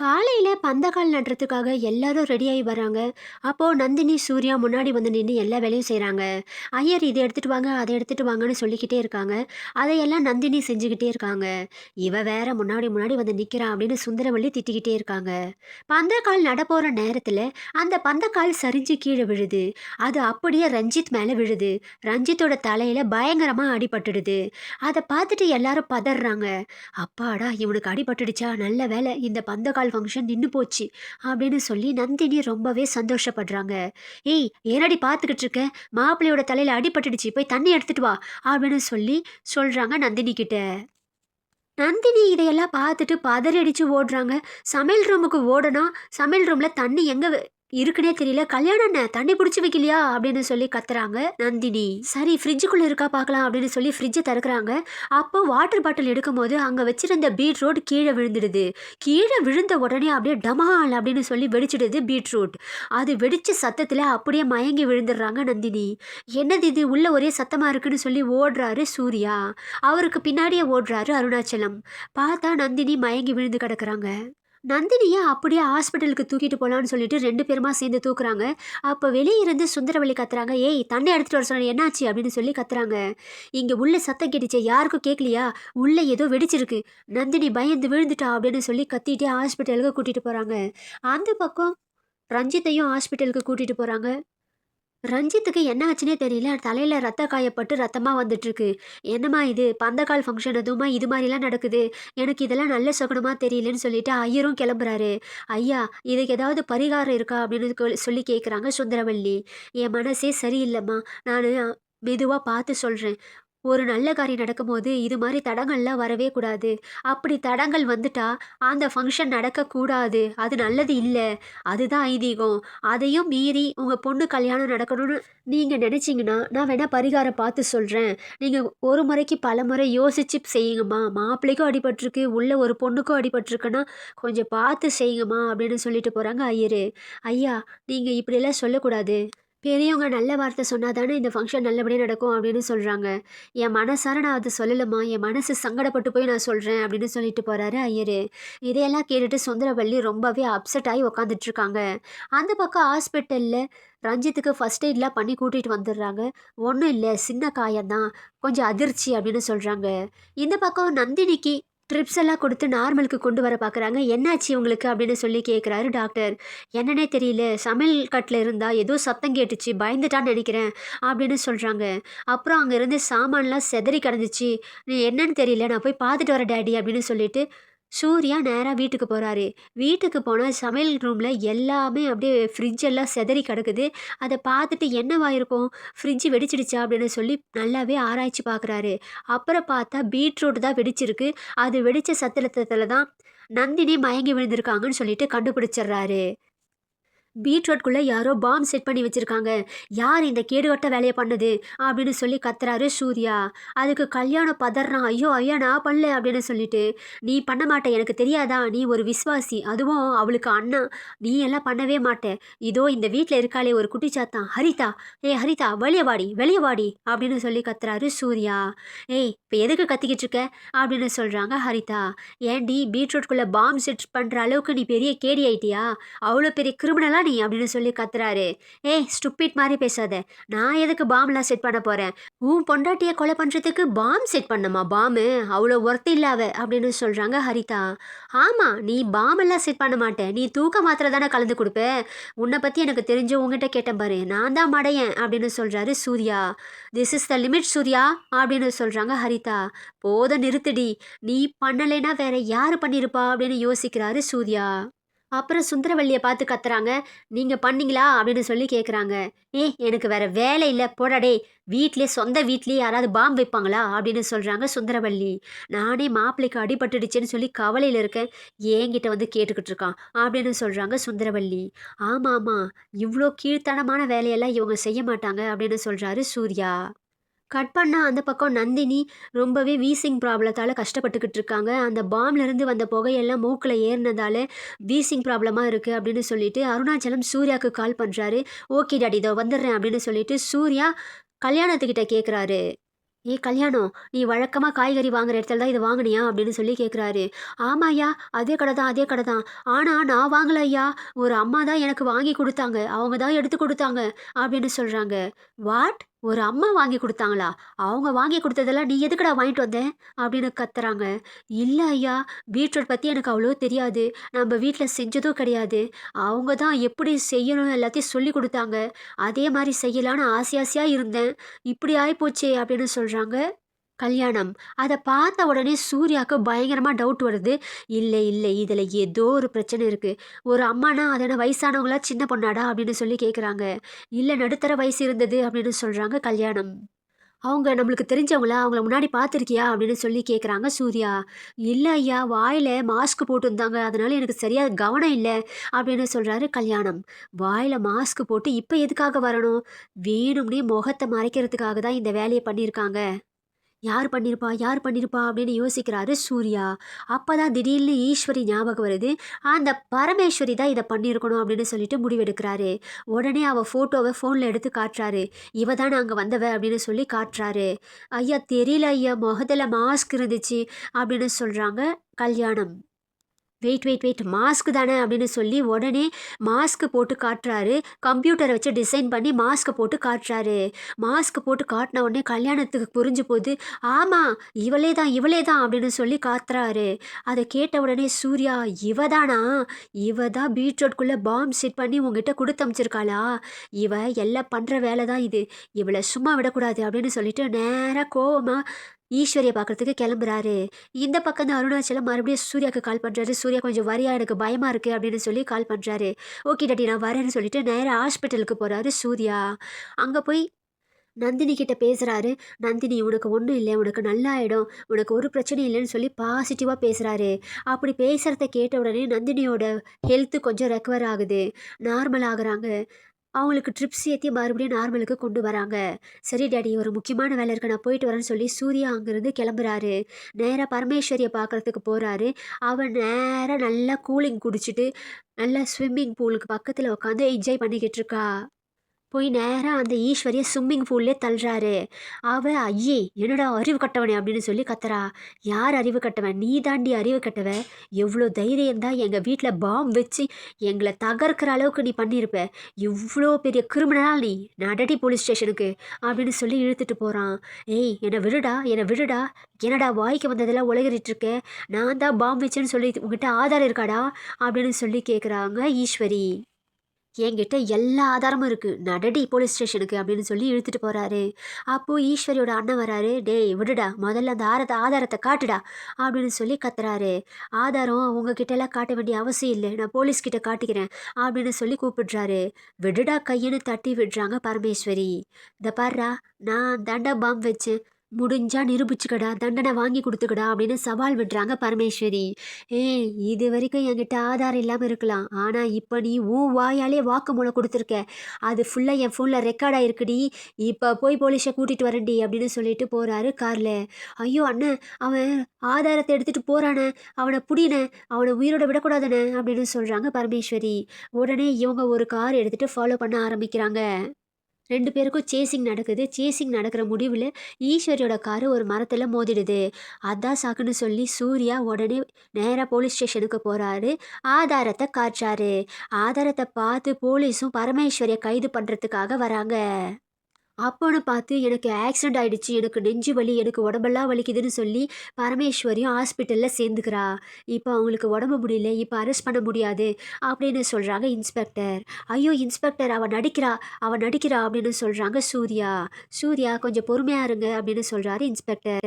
காலையில பந்தக்கால் நடுறதுக்காக எல்லாரும் ரெடியாகி வராங்க. அப்போ நந்தினி, சூர்யா முன்னாடி வந்து நின்னு எல்லா வேலையும் செய்றாங்க. ஐயர் இத எடுத்துட்டு வாங்க, அத எடுத்துட்டு வாங்கன்னு சொல்லிக்கிட்டே இருக்காங்க. அதையெல்லாம் நந்தினி செஞ்சுகிட்டே இருக்காங்க. இவ வேற முன்னாடி முன்னாடி வந்து நிக்கிறா அப்படின்னு சுந்தரவள்ளி திட்டிக்கிட்டே இருக்காங்க. பந்தக்கால் நடப்போற நேரத்துல அந்த பந்தக்கால் சரிஞ்சு கீழ விழுது. அது அப்படியே ரஞ்சித் மேல விழுது. ரஞ்சித்தோட தலையில பயங்கரமா அடிபட்டுடுது. அத பார்த்துட்டு எல்லாரும் பதர்றாங்க. அப்பாடா! இவனுக்கு அடிபட்டுடுச்சா? நல்ல வேளை இந்த பந்தக்கால் ஃபங்ஷன் நின்னு போச்சு அப்படின்னு சொல்லி நந்தினி ரொம்பவே சந்தோஷப்படுறாங்க. ஏய், ஏனடி பார்த்துக்கிட்டு இருக்க? மாப்பிள்ளையோட தலையில அடிபட்டுடுச்சு, போய் தண்ணி எடுத்துட்டு வா அப்படின்னு சொல்லி சொல்றாங்க நந்தினி கிட்ட. நந்தினி இதையெல்லாம் பார்த்துட்டு பதறி அடிச்சு ஓடுறாங்க. சமையல் ரூமுக்கு ஓடுனா, சமையல் ரூம்ல தண்ணி எங்க இருக்குன்னே தெரியல. கல்யாணம் என்ன தண்ணி புடிச்சு வைக்கலையா அப்படின்னு சொல்லி கத்துறாங்க நந்தினி. சரி, ஃப்ரிட்ஜுக்குள்ள இருக்கா பார்க்கலாம் அப்படின்னு சொல்லி ஃப்ரிட்ஜை திறக்கிறாங்க. அப்போ வாட்டர் பாட்டில் எடுக்கும்போது அங்க வச்சிருந்த பீட்ரூட் கீழே விழுந்துடுது. கீழே விழுந்த உடனே அப்படியே டமால் அப்படின்னு சொல்லி வெடிச்சிடுது பீட்ரூட். அது வெடிச்ச சத்தத்துல அப்படியே மயங்கி விழுந்துடுறாங்க நந்தினி. என்னது இது, உள்ள ஒரே சத்தமா இருக்குன்னு சொல்லி ஓடுறாரு சூர்யா. அவருக்கு பின்னாடியே ஓடுறாரு அருணாச்சலம். பார்த்தா நந்தினி மயங்கி விழுந்து கிடக்குறாங்க. நந்தினிய அப்படியே ஹாஸ்பிட்டலுக்கு தூக்கிட்டு போலான்னு சொல்லிட்டு 2 பேருமா சேர்ந்து தூக்குறாங்க. அப்ப வெளிய இருந்து சுந்தரவள்ளி கத்துறாங்க. "ஏய், தண்ணி எடுத்துட்டு வர சொன்னேன், என்னாச்சு?" அப்படின்னு சொல்லி கத்துறாங்க. "இங்க உள்ள சத்தம் கேட்டுச்சே, யாருக்கும் கேட்கலையா? உள்ள ஏதோ வெடிச்சிருக்கு. நந்தினி பயந்து விழுந்துட்டா" அப்படின்னு சொல்லி கத்திட்டே ஹாஸ்பிட்டலுக்கு கூட்டிட்டு போறாங்க. அந்த பக்கம் ரஞ்சித்தையும் ஹாஸ்பிட்டலுக்கு கூட்டிட்டு போறாங்க. ரஞ்சித்துக்கு என்ன ஆச்சுன்னே தெரியல. தலையில ரத்த காயப்பட்டு ரத்தமா வந்துட்டுருக்கு. "என்னம்மா இது? பந்தக்கால் ஃபங்க்ஷன் அதுவுமா இது மாரிலாம் நடக்குது? எனக்கு இதெல்லாம் நல்ல சகுனமா தெரியலன்னு" சொல்லிட்டு ஐயரும் கிளம்புறாரு. "ஐயா, இதுக்கு ஏதாவது பரிகாரம் இருக்கா?" அப்படின்னு சொல்லி கேட்குறாங்க சுந்தரவள்ளி. "என் மனசே சரியில்லம்மா. நானு மெதுவா பார்த்து சொல்றேன். ஒரு நல்ல காரியம் நடக்கும்போது இது மாரி தடங்கல்லாம் வரவே கூடாது. அப்படி தடங்கல் வந்துட்டா அந்த ஃபங்க்ஷன் நடக்கக்கூடாது. அது நல்லது இல்ல. அதுதான் ஐதீகம். அதையும் மீறி உங்க பொண்ணு கல்யாணம் நடக்கணும்னு நீங்க நினைச்சீங்கன்னா, நான் வேணா பரிகாரம் பார்த்து சொல்றேன். நீங்க ஒரு முறைக்கு பலமுறை யோசிச்சு செய்யுங்கம்மா. மாப்பிள்ளைக்கும் அடிபட்டுருக்கு, உள்ள ஒரு பொண்ணுக்கும் அடிபட்டுருக்குன்னா, கொஞ்சம் பார்த்து செய்யுங்கம்மா" அப்படின்னு சொல்லிட்டு போறாங்க ஐயரு. "ஐயா, நீங்க இப்படியெல்லாம் சொல்லக்கூடாது. பெரியவங்க நல்ல வார்த்தை சொன்னா தானே இந்த ஃபங்க்ஷன் நல்லபடியா நடக்கும்" அப்படின்னு சொல்றாங்க. "என் மனசார நான் அது சொல்லலம்மா. என் மனசு சங்கடப்பட்டு போய் நான் சொல்றேன்" அப்படின்னு சொல்லிட்டு போறாரு ஐயரு. இதையெல்லாம் கேட்டுட்டு சுந்தரவள்ளி ரொம்பவே அப்செட் ஆகி உக்காந்துட்டு இருக்காங்க. அந்த பக்கம் ஹாஸ்பிட்டல்ல ரஞ்சித்துக்கு ஃபர்ஸ்ட் எய்ட்லாம் பண்ணி கூட்டிட்டு வந்துடுறாங்க. "ஒன்றும் இல்லை, சின்ன காயம்தான், கொஞ்சம் அதிர்ச்சி" அப்படின்னு சொல்றாங்க. இந்த பக்கம் நந்தினிக்கு ட்ரிப்ஸ் எல்லாம் கொடுத்து நார்மலுக்கு கொண்டு வர பார்க்குறாங்க. "என்னாச்சு உங்களுக்கு?" அப்படின்னு சொல்லி கேட்குறாரு டாக்டர். "என்னன்னே தெரியல, சமையல் கட்டில் இருந்தா ஏதோ சத்தம் கேட்டுச்சு, பயந்துட்டான்னு நினைக்கிறேன்" அப்படின்னு சொல்கிறாங்க. அப்புறம் அங்கே இருந்து சாமான்லாம் செதறி கிடந்துச்சு. என்னன்னு தெரியல, நான் போய் பார்த்துட்டு வரேன் டாடி" அப்படின்னு சொல்லிட்டு சூர்யா நேராக வீட்டுக்கு போகிறாரு. வீட்டுக்கு போனால் சமையல் ரூமில் எல்லாமே அப்படியே ஃப்ரிட்ஜ் எல்லாம் செதறி கிடக்குது. அதை பார்த்துட்டு என்னவா இருக்கும், ஃப்ரிட்ஜ் வெடிச்சிடுச்சா அப்படின்னு சொல்லி நல்லாவே ஆராய்ச்சி பார்க்குறாரு. அப்புறம் பார்த்தா பீட்ரூட் தான் வெடிச்சிருக்கு. அது வெடிச்ச சத்தத்துல தான் நந்தினி மயங்கி விழுந்திருக்காங்கன்னு சொல்லிட்டு கண்டுபிடிச்சிடுறாரு. பீட்ரூட்குள்ள யாரோ பாம் செட் பண்ணி வச்சிருக்காங்க. யார் இந்த கேடுகட்ட வேலையை பண்ணது அப்படின்னு சொல்லி கத்துறாரு சூர்யா. அதுக்கு கல்யாணம் பதறான். "ஐயோ ஐயா, நான் பண்ணல" அப்படின்னு சொல்லிட்டு. "நீ பண்ண மாட்ட, எனக்கு தெரியாதா? நீ ஒரு விஸ்வாசி, அதுவும் அவளுக்கு அண்ணா. நீ எல்லாம் பண்ணவே மாட்ட. இதோ இந்த வீட்டில் இருக்காளே ஒரு குட்டிச்சாத்தான், ஹரிதா. ஏய் ஹரிதா, வெளியே வாடி, வெளியே வாடி" அப்படின்னு சொல்லி கத்துறாரு சூர்யா. "ஏய், இப்போ எதுக்கு கத்திக்கிட்டு இருக்க?" அப்படின்னு சொல்றாங்க ஹரிதா. "ஏண்டி, பீட்ரூட்குள்ள பாம் செட் பண்ற அளவுக்கு நீ பெரிய கேடி ஆயிட்டியா? அவ்வளோ பெரிய கிரிமினலா நீ?" அப்படின்னு சொல்லி கத்துறாரு. "ஏய், ஸ்டூபிட் மாதிரி பேசாத. நான் எதுக்கு பாம்லாம் செட் பண்ண போறேன்? உன் பொண்டாட்டிய கொலை பண்றதுக்கு பாம் செட் பண்ணமா? பாம்பு அவ்வளோ ஒர்த் இல்ல அவ" அப்படின்னு சொல்றாங்க ஹரிதா. "ஆமா, நீ பாம் எல்லாம் செட் பண்ண மாட்ட. நீ தூக்க மாத்திரை தானே கலந்து கொடுப்ப. உன்னை பத்தி எனக்கு தெரிஞ்சு உங்ககிட்ட கேட்டேன் பாரு. நான் தான் மடையன்" அப்படின்னு சொல்றாரு Surya. "This is the limit Surya" அப்படின்னு சொல்றாங்க ஹரிதா. "போத நிறுத்துடி. நீ பண்ணலைன்னா வேற யாரு பண்ணியிருப்பா?" அப்படின்னு யோசிக்கிறாரு சூர்யா. அப்புறம் சுந்தரவள்ளிய பார்த்து கத்துறாங்க. "நீங்க பண்ணீங்களா?" அப்படின்னு சொல்லி கேட்குறாங்க. "ஏய், எனக்கு வேற வேலை இல்ல, போடா டேய். வீட்லயே, சொந்த வீட்லயே யாராவது பாம் வைப்பாங்களா?" அப்படின்னு சொல்றாங்க சுந்தரவள்ளி. "நானே மாப்பிள்ளைக்கு அடிபட்டுடுச்சேன்னு சொல்லி கவலையில இருக்கேன். என்கிட்ட வந்து கேட்டுக்கிட்டு இருக்கான்" அப்படின்னு சொல்றாங்க சுந்தரவள்ளி. "ஆமா ஆமா, இவ்ளோ கீழ்த்தனமான வேலையெல்லாம் இவங்க செய்ய மாட்டாங்க" அப்படின்னு சொல்றாரு சூர்யா. கட் பண்ணா அந்த பக்கம் நந்தினி ரொம்பவே வீசிங் ப்ராப்ளத்தால கஷ்டப்பட்டுக்கிட்டு இருக்காங்க. அந்த பாம்லேருந்து வந்த புகையெல்லாம் மூக்குல ஏறுனதால வீசிங் ப்ராப்ளமா இருக்கு அப்படின்னு சொல்லிட்டு அருணாச்சலம் சூர்யாவுக்கு கால் பண்றாரு. "ஓகே டாடி, இதோ வந்துடுறேன்" அப்படின்னு சொல்லிட்டு சூர்யா கல்யாணத்துக்கிட்ட கேட்குறாரு. ஏய் கல்யாணம், நீ வழக்கமா காய்கறி வாங்குற இடத்துல தான் இது வாங்குனியா? அப்படின்னு சொல்லி கேட்குறாரு. ஆமா ஐயா, அதே கடை தான், அதே கடை தான். ஆனா நான் வாங்கல ஐயா. ஒரு அம்மா தான் எனக்கு வாங்கி குடுத்தாங்க. அவங்க தான் எடுத்து குடுத்தாங்க அப்படின்னு சொல்றாங்க. வாட்? ஒரு அம்மா வாங்கி குடுத்தாங்களா? அவங்க வாங்கி குடுத்ததெல்லாம் நீ எதுக்குடா வாங்கிட்டு வந்த? அப்படின்னு கத்துறாங்க. இல்ல ஐயா, பீட்ரூட் பத்தி எனக்கு அவ்வளோ தெரியாது. நம்ம வீட்ல செஞ்சதும் கிடையாது. அவங்க தான் எப்படி செய்யணும் எல்லாத்தையும் சொல்லிக் குடுத்தாங்க. அதே மாரி செய்யலான்னு ஆசை ஆசையா இருந்தேன். இப்படி ஆயிப்போச்சே! அப்படின்னு சொல்றாங்க. கல்யாணம். அத பார்த்த உடனே சூர்யாவுக்கு பயங்கரமா டவுட் வருது. இல்ல, இல்ல இதுல ஏதோ ஒரு பிரச்சனை இருக்கு. ஒரு அம்மானா அது என்ன வயசானவங்களா, சின்ன பொண்ணாடா? அப்படின்னு சொல்லி கேட்குறாங்க. இல்ல நடுத்தர வயசு இருந்தது அப்படின்னு சொல்றாங்க கல்யாணம். அவங்க நம்மளுக்கு தெரிஞ்சவங்களா? அவங்கள முன்னாடி பார்த்துருக்கியா? அப்படின்னு சொல்லி கேட்குறாங்க சூர்யா. இல்ல ஐயா, வாயில மாஸ்க் போட்டிருந்தாங்க. அதனால எனக்கு சரியா கவனம் இல்ல அப்படின்னு சொல்றாரு கல்யாணம். வாயில மாஸ்க் போட்டு இப்ப எதுக்காக வரணும்? வேணும்னே முகத்த மறைக்கிறதுக்காக தான் இந்த வேலைய பண்ணியிருக்காங்க. யார் பண்ணியிருப்பா? யார் பண்ணியிருப்பா? அப்படின்னு யோசிக்கிறாரு சூர்யா. அப்பதான் திடீர்னு ஈஸ்வரி ஞாபகம் வருது. அந்த பரமேஸ்வரி தான் இத பண்ணியிருக்கணும் அப்படின்னு சொல்லிட்டு முடிவெடுக்கிறாரு. உடனே அவ ஃபோட்டோவ ஃபோன்ல எடுத்து காட்டுறாரு. இவ தான அங்க வந்தவ அப்படின்னு சொல்லி காட்டுறாரு. ஐயா தெரியல ஐயா, முகத்துல மாஸ்க் இருந்துச்சு அப்படின்னு சொல்றாங்க கல்யாணம். வெயிட், வெயிட், வெயிட் மாஸ்க் தானே அப்படின்னு சொல்லி உடனே மாஸ்க் போட்டு காட்டுறாரு. கம்ப்யூட்டரை வச்சு டிசைன் பண்ணி மாஸ்க் போட்டு காட்டுறாரு. மாஸ்க் போட்டு காட்டின உடனே கல்யாணத்துக்கு புரிஞ்சு போகுது. ஆமா, இவளே தான், இவளே தான் அப்படின்னு சொல்லி காத்துறாரு. அதை கேட்ட உடனே சூர்யா, இவ தானா? இவ தான் பீட்ரூட்குள்ள பாம் செட் பண்ணி உங்ககிட்ட கொடுத்து அமிச்சிருக்காளா? இவ எல்லாம் பண்ற வேலை தான் இது. இவளை சும்மா விடக்கூடாது அப்படின்னு சொல்லிட்டு நேரா கோவமா ஈஸ்வரிய பார்க்கறதுக்கு கிளம்புறாரு. இந்த பக்கம் தான் அருணாச்சலம் மறுபடியும் சூர்யாவுக்கு கால் பண்றாரு. சூர்யா கொஞ்சம் வரியா, எனக்கு பயமா இருக்கு அப்படின்னு சொல்லி கால் பண்றாரு. ஓகே டாடி நான் வரேன்னு சொல்லிட்டு நேரா ஹாஸ்பிட்டலுக்கு போறாரு சூர்யா. அங்க போய் நந்தினி கிட்ட பேசுறாரு. நந்தினி உனக்கு ஒண்ணும் இல்ல. உனக்கு நல்லாயிடும். உனக்கு ஒரு பிரச்சனையும் இல்லன்னு சொல்லி பாசிட்டிவா பேசுறாரு. அப்படி பேசுறத கேட்ட உடனே நந்தினியோட ஹெல்த் கொஞ்சம் ரெக்கவர் ஆகுது. நார்மல் ஆகுறாங்க. அவங்களுக்கு ட்ரிப்ஸ் ஏத்தி மறுபடியும் நார்மலுக்கு கொண்டு வராங்க. சரி டாடி ஒரு முக்கியமான வேலை இருக்கு. நான் போயிட்டு வரேன்னு சொல்லி சூர்யா அங்கிருந்து கிளம்புறாரு. நேரா பரமேஸ்வரிய பார்க்கறதுக்கு போறாரு. அவ நேரா நல்லா கூலிங் குடிச்சிட்டு, நல்லா ஸ்விம்மிங் பூலுக்கு பக்கத்துல உட்காந்து என்ஜாய் பண்ணிக்கிட்டு இருக்கா. போய் நேரா அந்த ஈஸ்வரிய ஸ்விம்மிங் பூல்லே தள்ளுறாரு. அவ ஐயே! என்னடா அறிவு கட்டவனே! அப்படின்னு சொல்லி கத்துறா. யார் அறிவு கட்டவன்? நீ தாண்டி அறிவு கட்டவ. எவ்ளோ தைரியம் தான் எங்க வீட்ல பாம் வச்சு எங்கள தகர்க்கிற அளவுக்கு நீ பண்ணியிருப்ப. இவ்ளோ பெரிய கிரிமினலா நீ? நடடி போலீஸ் ஸ்டேஷனுக்கு அப்படின்னு சொல்லி இழுத்துட்டு போறான். ஏய் என்ன விடுடா! என்ன விடுடா! என்னடா வாய்க்கு வந்ததெல்லாம் உளறிட்டு இருக்க? நான் தான் பாம் வச்சேன்னு சொல்லி உன்கிட்ட ஆதாரம் இருக்காடா? அப்படின்னு சொல்லி கேட்குறாங்க ஈஸ்வரி. என்கிட்ட எல்லா ஆதாரமும் இருக்கு. நடடி போலீஸ் ஸ்டேஷனுக்கு அப்படின்னு சொல்லி இழுத்துட்டு போறாரு. அப்போ ஈஸ்வரியோட அண்ணன் வராரு. டேய் விடுடா, முதல்ல அந்த ஆதாரத்தை காட்டுடா அப்படின்னு சொல்லி கத்துறாரு. ஆதாரம் உங்ககிட்ட எல்லாம் காட்ட வேண்டிய அவசியம் இல்லை, நான் போலீஸ் கிட்ட காட்டிக்கிறேன் அப்படின்னு சொல்லி கூப்பிடுறாரு. விடுடா கையின்னு தட்டி விடுறாங்க பரமேஸ்வரி. இந்த பாருடா, நான் தாண்டா பாம் வச்சேன். முடிஞ்சா நிரூபிச்சுக்கடா, தண்டனை வாங்கி கொடுத்துக்கடா அப்படின்னு சவால் விடுறாங்க பரமேஸ்வரி. ஏய் இது வரைக்கும் என்கிட்ட ஆதாரம் இல்லாமல் இருக்கலாம், ஆனால் இப்போ நீ உன் வாயாலே வாக்குமூலம் கொடுத்துருக்க. அது ஃபுல்லாக என் ஃபோனில் ரெக்கார்ட் ஆயிருக்குடி. இப்போ போய் போலீஸை கூட்டிகிட்டு வரேன்டி அப்படின்னு சொல்லிட்டு போகிறாரு காரில். ஐயோ அண்ணன், அவன் ஆதாரத்தை எடுத்துகிட்டு போகிறானே, அவனை புடினே, அவனை உயிரோட விடக்கூடாதுண்ணே அப்படின்னு சொல்கிறாங்க பரமேஸ்வரி. உடனே இவங்க ஒரு கார் எடுத்துகிட்டு ஃபாலோ பண்ண ஆரம்பிக்கிறாங்க. 2 பேருக்கும் சேசிங் நடக்குது. சேசிங் நடக்கிற முடிவுல ஈஸ்வரியோட காரு ஒரு மரத்துல மோதிடுது. அதான் சாக்குன்னு சொல்லி சூர்யா உடனே நேரா போலீஸ் ஸ்டேஷனுக்கு போறாரு. ஆதாரத்த காட்டுறாரு. ஆதாரத்த பார்த்து போலீஸும் பரமேஸ்வரிய கைது பண்றதுக்காக வராங்க. அப்போன்னு பார்த்து எனக்கு ஆக்சிடென்ட் ஆயிடுச்சு, எனக்கு நெஞ்சு வலி, எனக்கு உடம்பெல்லாம் வலிக்குதுன்னு சொல்லி பரமேஸ்வரியும் ஹாஸ்பிட்டல்ல சேர்ந்துக்கிறா. இப்போ அவங்களுக்கு உடம்பு முடியல, இப்போ அரெஸ்ட் பண்ண முடியாது அப்படின்னு சொல்றாங்க இன்ஸ்பெக்டர். ஐயோ இன்ஸ்பெக்டர், அவ நடிக்கிறா, அவ நடிக்கிறா அப்படின்னு சொல்றாங்க சூர்யா. சூர்யா கொஞ்சம் பொறுமையா இருங்க அப்படின்னு சொல்றாரு இன்ஸ்பெக்டர்.